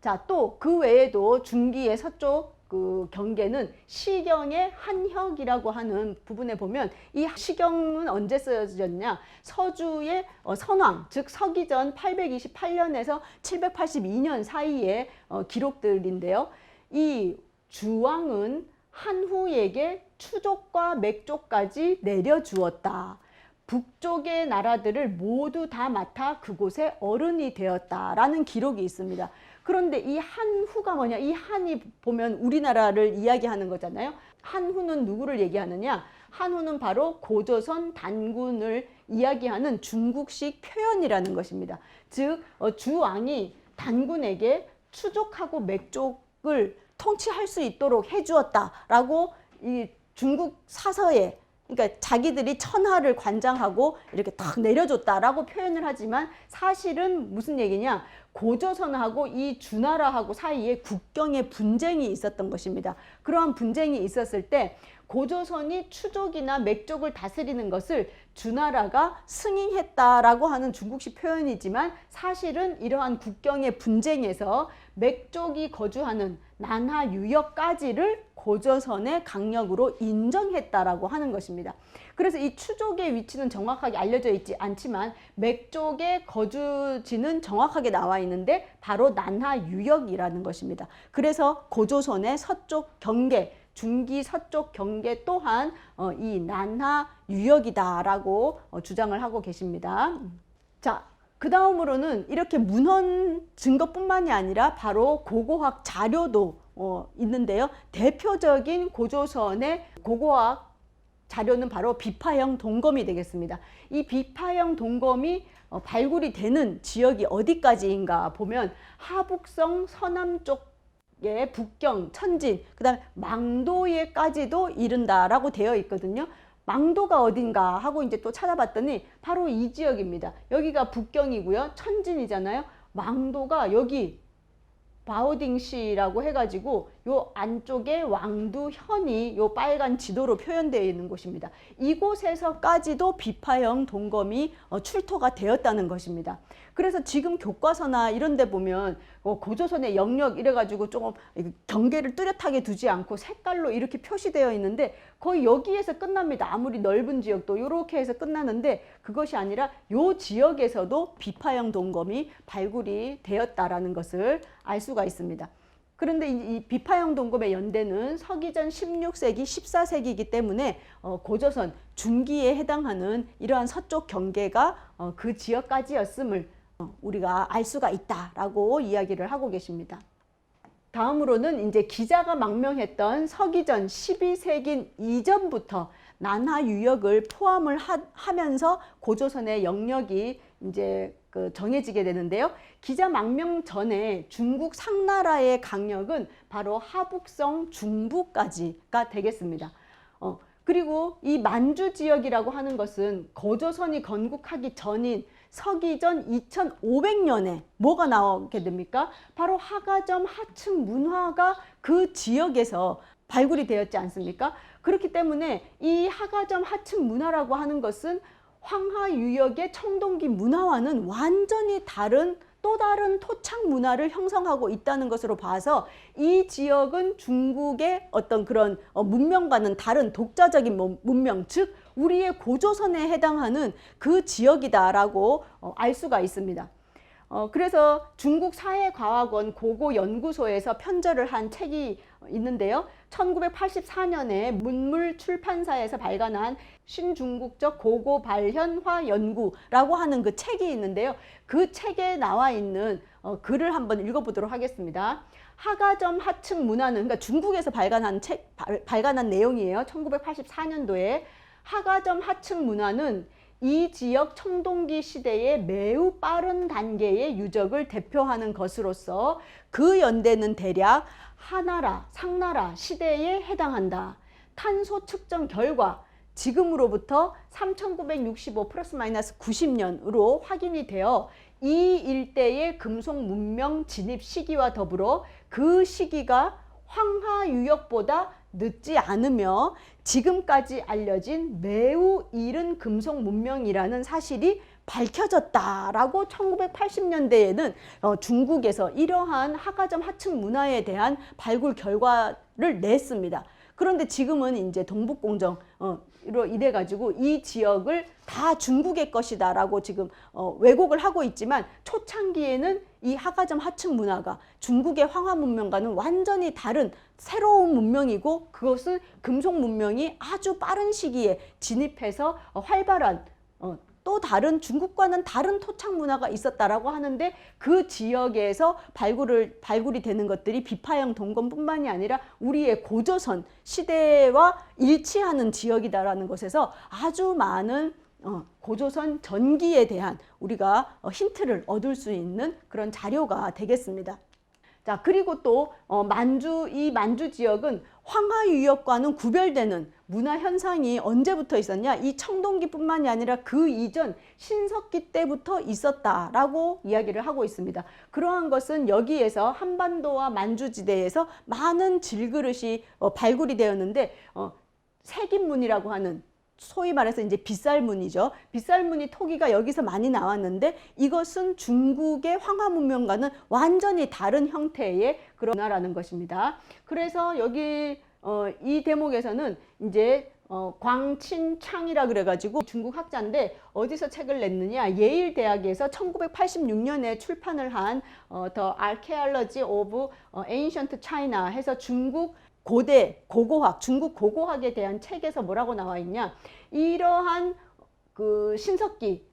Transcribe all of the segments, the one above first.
자, 또 그 외에도 중기의 서쪽 그 경계는 시경의 한혁이라고 하는 부분에 보면 이 시경은 언제 쓰여졌냐? 서주의 선왕, 즉 서기전 828년에서 782년 사이의 기록들인데요. 이 주왕은 한후에게 추족과 맥족까지 내려주었다. 북쪽의 나라들을 모두 다 맡아 그곳에 어른이 되었다라는 기록이 있습니다. 그런데 이 한후가 뭐냐? 이 한이 보면 우리나라를 이야기하는 거잖아요. 한후는 누구를 얘기하느냐? 한후는 바로 고조선 단군을 이야기하는 중국식 표현이라는 것입니다. 즉 주왕이 단군에게 추족하고 맥족을 통치할 수 있도록 해주었다라고 이 중국 사서에, 그러니까 자기들이 천하를 관장하고 이렇게 탁 내려줬다라고 표현을 하지만 사실은 무슨 얘기냐? 고조선하고 이 주나라하고 사이에 국경의 분쟁이 있었던 것입니다. 그러한 분쟁이 있었을 때 고조선이 추족이나 맥족을 다스리는 것을 주나라가 승인했다라고 하는 중국식 표현이지만 사실은 이러한 국경의 분쟁에서 맥족이 거주하는 난하 유역까지를 고조선의 강력으로 인정했다라고 하는 것입니다. 그래서 이 추족의 위치는 정확하게 알려져 있지 않지만 맥족의 거주지는 정확하게 나와 있는데 바로 난하 유역이라는 것입니다. 그래서 고조선의 서쪽 경계, 중기 서쪽 경계 또한 이 난하 유역이다라고 주장을 하고 계십니다. 자, 그 다음으로는 이렇게 문헌 증거뿐만이 아니라 바로 고고학 자료도 있는데요. 대표적인 고조선의 고고학 자료는 바로 비파형 동검이 되겠습니다. 이 비파형 동검이 발굴이 되는 지역이 어디까지인가 보면 하북성 서남쪽의 북경, 천진, 그 다음에 망도에까지도 이른다라고 되어 있거든요. 망도가 어딘가 하고 이제 또 찾아봤더니 바로 이 지역입니다. 여기가 북경이고요. 천진이잖아요. 망도가 여기 바오딩시라고 해가지고 요 안쪽에 왕두현이 요 빨간 지도로 표현되어 있는 곳입니다. 이곳에서까지도 비파형 동검이 출토가 되었다는 것입니다. 그래서 지금 교과서나 이런 데 보면 고조선의 영역 이래가지고 조금 경계를 뚜렷하게 두지 않고 색깔로 이렇게 표시되어 있는데 거의 여기에서 끝납니다. 아무리 넓은 지역도 이렇게 해서 끝나는데 그것이 아니라 요 지역에서도 비파형 동검이 발굴이 되었다라는 것을 알 수가 있습니다. 그런데 이 비파형 동검의 연대는 서기전 16세기, 14세기이기 때문에 고조선 중기에 해당하는 이러한 서쪽 경계가 그 지역까지였음을 우리가 알 수가 있다라고 이야기를 하고 계십니다. 다음으로는 이제 기자가 망명했던 서기전 12세기 이전부터 난하 유역을 포함을 하면서 고조선의 영역이 이제 정해지게 되는데요. 기자 망명 전에 중국 상나라의 강력은 바로 하북성 중부까지가 되겠습니다. 그리고 이 만주 지역이라고 하는 것은 고조선이 건국하기 전인 서기전 2500년에 뭐가 나오게 됩니까? 바로 하가점 하층 문화가 그 지역에서 발굴이 되었지 않습니까? 그렇기 때문에 이 하가점 하층 문화라고 하는 것은 황하 유역의 청동기 문화와는 완전히 다른 또 다른 토착 문화를 형성하고 있다는 것으로 봐서 이 지역은 중국의 어떤 그런 문명과는 다른 독자적인 문명, 즉 우리의 고조선에 해당하는 그 지역이다라고 알 수가 있습니다. 그래서 중국 사회과학원 고고연구소에서 편저를 한 책이 있는데요. 1984년에 문물출판사에서 발간한 신중국적 고고발현화 연구라고 하는 그 책이 있는데요. 그 책에 나와 있는 글을 한번 읽어보도록 하겠습니다. 하가점 하층 문화는, 그러니까 중국에서 발간한 내용이에요. 1984년도에 하가점 하층 문화는 이 지역 청동기 시대의 매우 빠른 단계의 유적을 대표하는 것으로서 그 연대는 대략 하나라, 상나라 시대에 해당한다. 탄소 측정 결과 지금으로부터 3965 플러스 마이너스 90년으로 확인이 되어 이 일대의 금속 문명 진입 시기와 더불어 그 시기가 황하 유역보다 늦지 않으며 지금까지 알려진 매우 이른 금속 문명이라는 사실이 밝혀졌다라고 1980년대에는 중국에서 이러한 하가점 하층 문화에 대한 발굴 결과를 냈습니다. 그런데 지금은 이제 동북공정으로 이래 가지고 이 지역을 다 중국의 것이다라고 지금 왜곡을 하고 있지만, 초창기에는 이 하가점 하층 문화가 중국의 황화 문명과는 완전히 다른 새로운 문명이고, 그것은 금속 문명이 아주 빠른 시기에 진입해서 활발한 또 다른 중국과는 다른 토착 문화가 있었다라고 하는데, 그 지역에서 발굴이 되는 것들이 비파형 동검뿐만이 아니라 우리의 고조선 시대와 일치하는 지역이다라는 것에서 아주 많은 고조선 전기에 대한 우리가 힌트를 얻을 수 있는 그런 자료가 되겠습니다. 자, 그리고 또 이 만주 지역은 황하 유역과는 구별되는 문화 현상이 언제부터 있었냐? 이 청동기뿐만이 아니라 그 이전 신석기 때부터 있었다라고 이야기를 하고 있습니다. 그러한 것은 여기에서 한반도와 만주지대에서 많은 질그릇이 발굴이 되었는데, 색인문이라고 하는, 소위 말해서 이제 빗살문이죠. 빗살문이 토기가 여기서 많이 나왔는데, 이것은 중국의 황하 문명과는 완전히 다른 형태의 그런 문화라는 것입니다. 그래서 여기 이 대목에서는 이제 광친창이라 그래가지고 중국 학자인데 어디서 책을 냈느냐, 예일 대학에서 1986년에 출판을 한 The Archaeology of Ancient China 해서 중국 고대 고고학, 중국 고고학에 대한 책에서 뭐라고 나와 있냐, 이러한 그 신석기,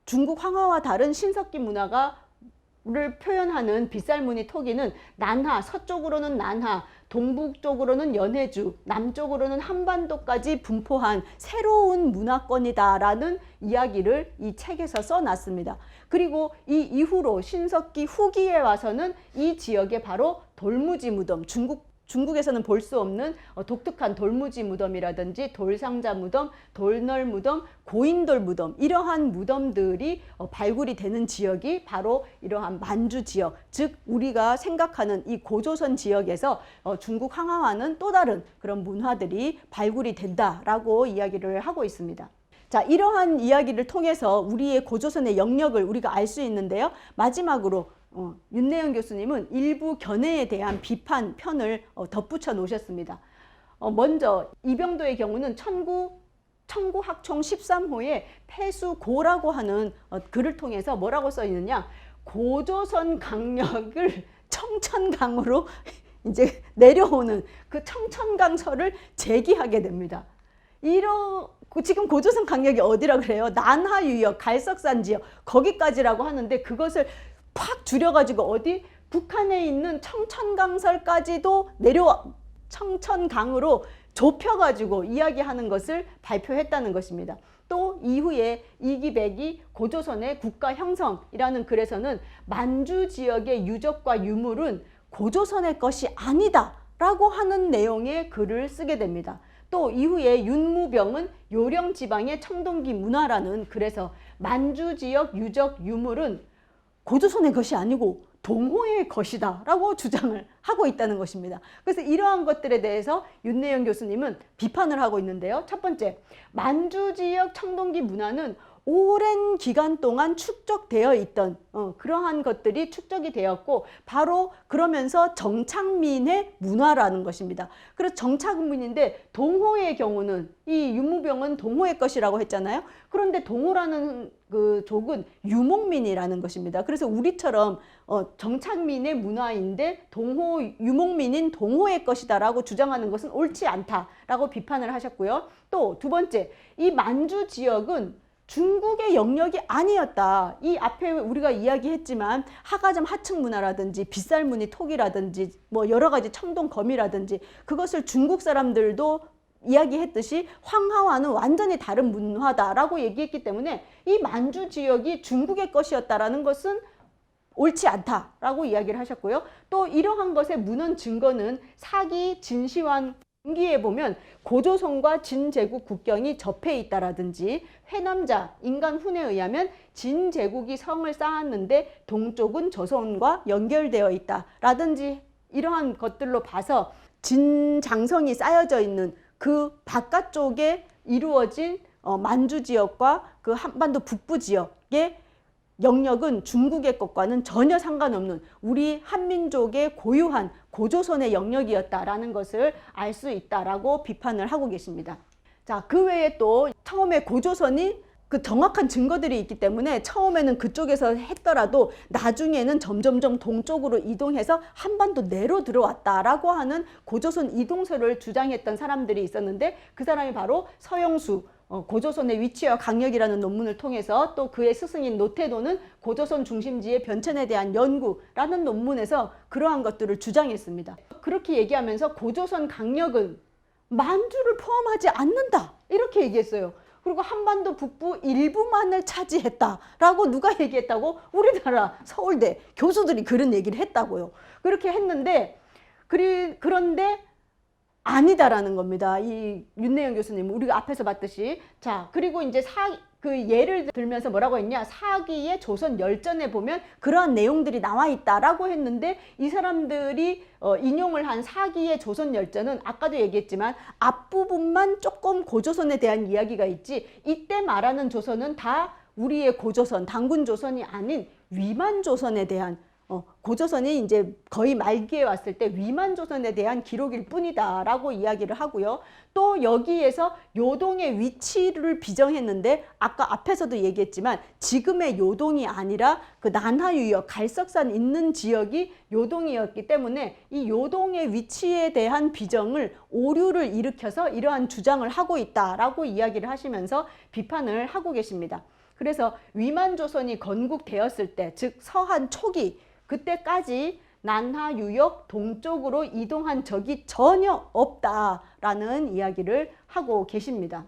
중국 황화와 다른 신석기 문화를 표현하는 빗살무늬 토기는 난하, 서쪽으로는 난하, 동북쪽으로는 연해주, 남쪽으로는 한반도까지 분포한 새로운 문화권이다라는 이야기를 이 책에서 써놨습니다. 그리고 이 이후로 신석기 후기에 와서는 이 지역에 바로 돌무지 무덤, 중국에서는 볼 수 없는 독특한 돌무지 무덤이라든지 돌상자 무덤, 돌널 무덤, 고인돌 무덤, 이러한 무덤들이 발굴이 되는 지역이 바로 이러한 만주 지역, 즉 우리가 생각하는 이 고조선 지역에서 중국 황하와는 또 다른 그런 문화들이 발굴이 된다라고 이야기를 하고 있습니다. 자, 이러한 이야기를 통해서 우리의 고조선의 영역을 우리가 알 수 있는데요. 마지막으로 윤내영 교수님은 일부 견해에 대한 비판 편을 덧붙여 놓으셨습니다. 먼저 이병도의 경우는 청구학총 13호에 폐수고라고 하는 글을 통해서 뭐라고 써 있느냐, 고조선 강력을 청천강으로 이제 내려오는 그 청천강설을 제기하게 됩니다. 지금 고조선 강력이 어디라 그래요? 난하 유역, 갈석산 지역, 거기까지라고 하는데, 그것을 팍 줄여가지고 어디 북한에 있는 청천강설까지도 청천강으로 좁혀가지고 이야기하는 것을 발표했다는 것입니다. 또 이후에 이기백이 고조선의 국가 형성이라는 글에서는 만주 지역의 유적과 유물은 고조선의 것이 아니다 라고 하는 내용의 글을 쓰게 됩니다. 또 이후에 윤무병은 요령 지방의 청동기 문화라는 글에서 만주 지역 유적 유물은 고조선의 것이 아니고 동호의 것이다 라고 주장을 하고 있다는 것입니다. 그래서 이러한 것들에 대해서 윤내영 교수님은 비판을 하고 있는데요. 첫 번째, 만주 지역 청동기 문화는 오랜 기간 동안 축적되어 있던 그러한 것들이 축적이 되었고, 바로 그러면서 정착민의 문화라는 것입니다. 그래서 정착민인데, 동호의 경우는 이 윤무병은 동호의 것이라고 했잖아요. 그런데 동호라는 그 족은 유목민이라는 것입니다. 그래서 우리처럼 정착민의 문화인데 유목민인 동호의 것이다라고 주장하는 것은 옳지 않다라고 비판을 하셨고요. 또 두 번째, 이 만주 지역은 중국의 영역이 아니었다. 이 앞에 우리가 이야기했지만 하가점 하층 문화라든지 빗살무늬 톡이라든지 뭐 여러 가지 청동검이라든지, 그것을 중국 사람들도 이야기했듯이 황하와는 완전히 다른 문화다라고 얘기했기 때문에 이 만주 지역이 중국의 것이었다라는 것은 옳지 않다라고 이야기를 하셨고요. 또 이러한 것의 문헌 증거는 사기 진시황 기에 보면 고조선과 진제국 국경이 접해 있다라든지, 회남자 인간훈에 의하면 진제국이 성을 쌓았는데 동쪽은 조선과 연결되어 있다라든지, 이러한 것들로 봐서 진장성이 쌓여져 있는 그 바깥쪽에 이루어진 만주 지역과 그 한반도 북부 지역의 영역은 중국의 것과는 전혀 상관없는 우리 한민족의 고유한 고조선의 영역이었다라는 것을 알 수 있다라고 비판을 하고 계십니다. 자, 그 외에 또 처음에 고조선이 그 정확한 증거들이 있기 때문에 처음에는 그쪽에서 했더라도 나중에는 점점점 동쪽으로 이동해서 한반도 내로 들어왔다라고 하는 고조선 이동설을 주장했던 사람들이 있었는데 그 사람이 바로 서영수, 고조선의 위치와 강력이라는 논문을 통해서 또 그의 스승인 노태도는 고조선 중심지의 변천에 대한 연구라는 논문에서 그러한 것들을 주장했습니다. 그렇게 얘기하면서 고조선 강력은 만주를 포함하지 않는다 이렇게 얘기했어요. 그리고 한반도 북부 일부만을 차지했다라고 누가 얘기했다고? 우리나라 서울대 교수들이 그런 얘기를 했다고요. 그렇게 했는데 그런데 아니다라는 겁니다. 이 윤내영 교수님 우리가 앞에서 봤듯이. 자, 그리고 이제 그 예를 들면서 뭐라고 했냐, 사기의 조선 열전에 보면 그러한 내용들이 나와 있다라고 했는데 이 사람들이 인용을 한 사기의 조선 열전은 아까도 얘기했지만 앞부분만 조금 고조선에 대한 이야기가 있지, 이때 말하는 조선은 다 우리의 고조선, 단군 조선이 아닌 위만 조선에 대한 고조선이 이제 거의 말기에 왔을 때 위만 조선에 대한 기록일 뿐이다라고 이야기를 하고요. 또 여기에서 요동의 위치를 비정했는데 아까 앞에서도 얘기했지만 지금의 요동이 아니라 그 난하유역 갈석산 있는 지역이 요동이었기 때문에 이 요동의 위치에 대한 비정을 오류를 일으켜서 이러한 주장을 하고 있다라고 이야기를 하시면서 비판을 하고 계십니다. 그래서 위만 조선이 건국되었을 때, 즉 서한 초기 그때까지 난하유역 동쪽으로 이동한 적이 전혀 없다라는 이야기를 하고 계십니다.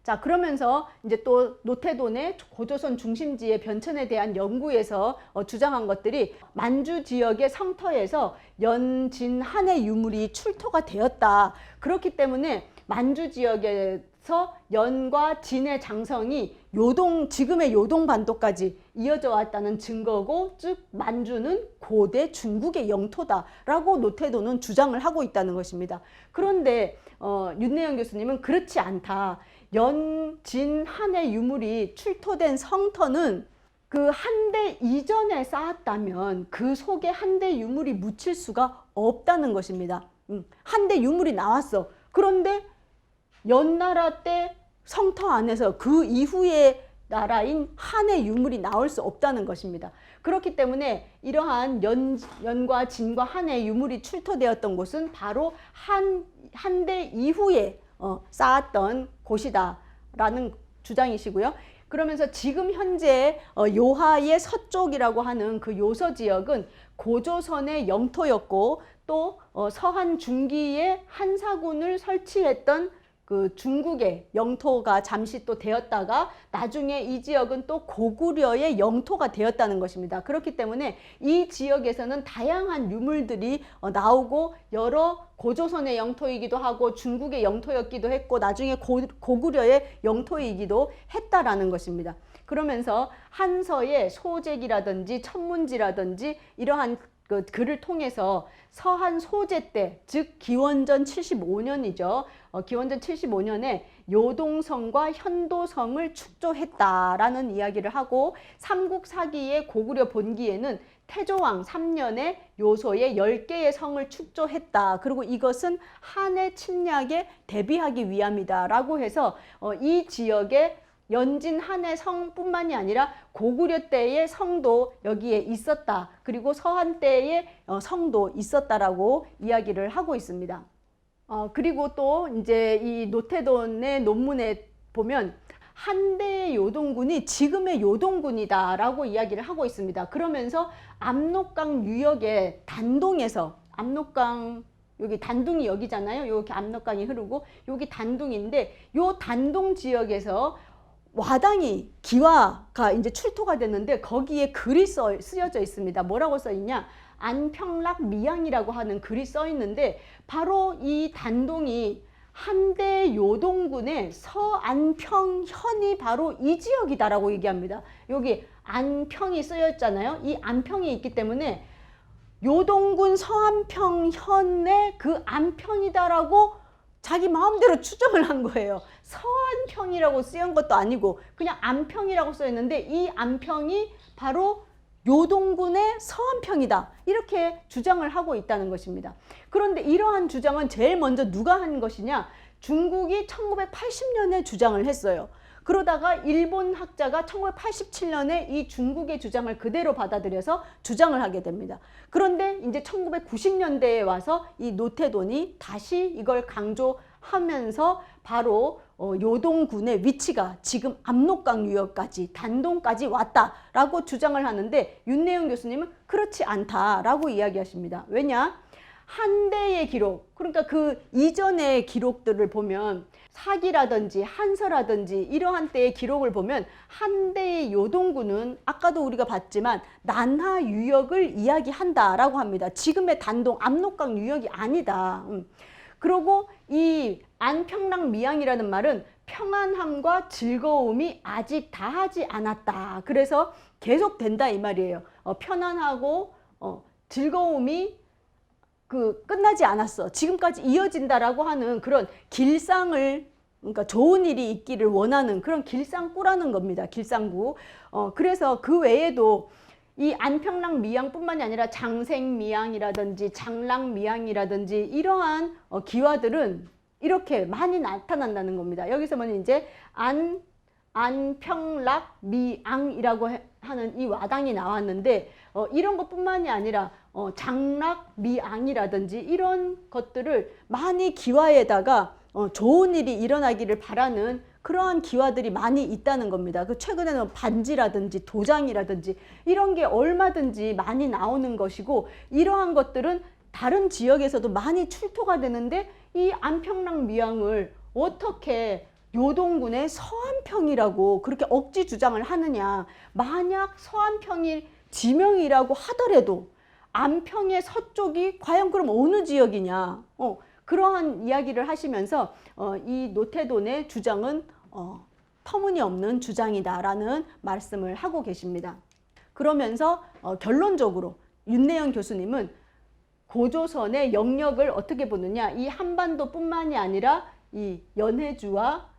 자, 그러면서 이제 또 노태돈의 고조선 중심지의 변천에 대한 연구에서 주장한 것들이 만주 지역의 성터에서 연, 진, 한의 유물이 출토가 되었다. 그렇기 때문에 만주 지역에서 연과 진의 장성이 지금의 요동 반도까지 이어져 왔다는 증거고, 즉 만주는 고대 중국의 영토다라고 노태도는 주장을 하고 있다는 것입니다. 그런데 윤내영 교수님은 그렇지 않다. 연, 진, 한의 유물이 출토된 성터는 그 한대 이전에 쌓았다면 그 속에 한대 유물이 묻힐 수가 없다는 것입니다. 한대 유물이 나왔어. 그런데 연나라 때 성터 안에서 그 이후의 나라인 한의 유물이 나올 수 없다는 것입니다. 그렇기 때문에 이러한 연과 진과 한의 유물이 출토되었던 곳은 바로 한대 이후에 쌓았던 곳이다라는 주장이시고요. 그러면서 지금 현재 요하의 서쪽이라고 하는 그 요서 지역은 고조선의 영토였고, 또 서한 중기에 한사군을 설치했던 그 중국의 영토가 잠시 또 되었다가 나중에 이 지역은 또 고구려의 영토가 되었다는 것입니다. 그렇기 때문에 이 지역에서는 다양한 유물들이 나오고 여러 고조선의 영토이기도 하고 중국의 영토였기도 했고 나중에 고구려의 영토이기도 했다라는 것입니다. 그러면서 한서의 소재기라든지 천문지라든지 이러한 그 글을 통해서 서한 소재 때, 즉 기원전 75년이죠. 기원전 75년에 요동성과 현도성을 축조했다라는 이야기를 하고, 삼국사기의 고구려 본기에는 태조왕 3년에 요소에 10개의 성을 축조했다. 그리고 이것은 한의 침략에 대비하기 위함이다 라고 해서 이 지역에 연진 한의 성뿐만이 아니라 고구려 때의 성도 여기에 있었다. 그리고 서한 때의 성도 있었다라고 이야기를 하고 있습니다. 그리고 또 이제 이 노태돈의 논문에 보면 한대의 요동군이 지금의 요동군이다라고 이야기를 하고 있습니다. 그러면서 압록강 유역의 단동에서, 압록강 여기 단둥이 여기잖아요. 이렇게 압록강이 흐르고 여기 단둥인데 요 단동 지역에서 와당이 기와가 이제 출토가 됐는데 거기에 글이 쓰여져 있습니다. 뭐라고 써 있냐? 안평락 미양이라고 하는 글이 써 있는데 바로 이 단동이 한대 요동군의 서안평현이 바로 이 지역이다라고 얘기합니다. 여기 안평이 쓰여 있잖아요. 이 안평이 있기 때문에 요동군 서안평현의 그 안평이다라고 자기 마음대로 추정을 한 거예요. 서안평이라고 쓰인 것도 아니고 그냥 안평이라고 써있는데 이 안평이 바로 요동군의 서안평이다. 이렇게 주장을 하고 있다는 것입니다. 그런데 이러한 주장은 제일 먼저 누가 한 것이냐? 중국이 1980년에 주장을 했어요. 그러다가 일본 학자가 1987년에 이 중국의 주장을 그대로 받아들여서 주장을 하게 됩니다. 그런데 이제 1990년대에 와서 이 노태돈이 다시 이걸 강조하면서 바로 요동군의 위치가 지금 압록강 유역까지 단동까지 왔다라고 주장을 하는데 윤내영 교수님은 그렇지 않다라고 이야기하십니다. 왜냐? 한대의 기록, 그러니까 그 이전의 기록들을 보면 사기라든지 한서라든지 이러한 때의 기록을 보면 한대의 요동군은 아까도 우리가 봤지만 난하 유역을 이야기한다라고 합니다. 지금의 단동 압록강 유역이 아니다. 그리고 이 안평랑 미양이라는 말은 평안함과 즐거움이 아직 다하지 않았다. 그래서 계속 된다 이 말이에요. 편안하고 즐거움이 끝나지 않았어. 지금까지 이어진다라고 하는 그런 길상을, 그러니까 좋은 일이 있기를 원하는 그런 길상구라는 겁니다. 길상구. 그래서 그 외에도 이 안평랑 미양뿐만이 아니라 장생미양이라든지 장랑미양이라든지 이러한 기와들은 이렇게 많이 나타난다는 겁니다. 여기서 보면 이제 안평락 미앙이라고 하는 이 와당이 나왔는데 이런 것뿐만이 아니라 장락 미앙이라든지 이런 것들을 많이 기와에다가 좋은 일이 일어나기를 바라는 그러한 기와들이 많이 있다는 겁니다. 최근에는 반지라든지 도장이라든지 이런 게 얼마든지 많이 나오는 것이고 이러한 것들은 다른 지역에서도 많이 출토가 되는데 이 안평랑 미양을 어떻게 요동군의 서안평이라고 그렇게 억지 주장을 하느냐. 만약 서안평이 지명이라고 하더라도 안평의 서쪽이 과연 그럼 어느 지역이냐. 그러한 이야기를 하시면서 이 노태돈의 주장은 터무니없는 주장이다라는 말씀을 하고 계십니다. 그러면서 결론적으로 윤내영 교수님은 고조선의 영역을 어떻게 보느냐. 이 한반도뿐만이 아니라 이 연해주와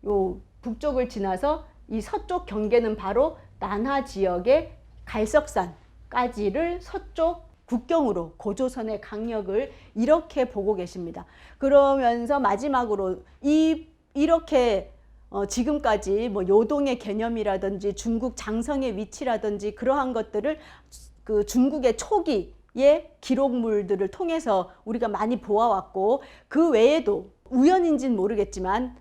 요 북쪽을 지나서 이 서쪽 경계는 바로 난하 지역의 갈석산까지를 서쪽 국경으로 고조선의 강력을 이렇게 보고 계십니다. 그러면서 마지막으로 이렇게 지금까지 뭐 요동의 개념이라든지 중국 장성의 위치라든지 그러한 것들을 그 중국의 초기의 기록물들을 통해서 우리가 많이 보아왔고 그 외에도 우연인지는 모르겠지만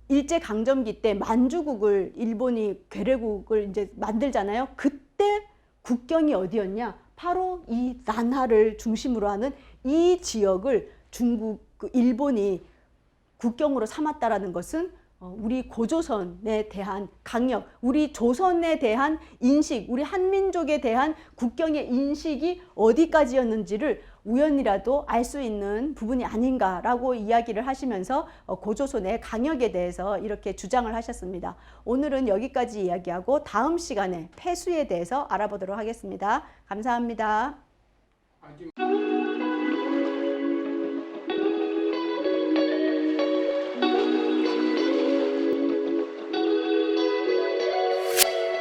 일제강점기 때 만주국을 일본이 괴뢰국을 이제 만들잖아요. 그때 국경이 어디였냐? 바로 이 난하를 중심으로 하는 이 지역을 일본이 국경으로 삼았다라는 것은 우리 고조선에 대한 강력, 우리 조선에 대한 인식, 우리 한민족에 대한 국경의 인식이 어디까지였는지를 우연이라도 알 수 있는 부분이 아닌가라고 이야기를 하시면서 고조선의 강력에 대해서 이렇게 주장을 하셨습니다. 오늘은 여기까지 이야기하고 다음 시간에 폐수에 대해서 알아보도록 하겠습니다. 감사합니다.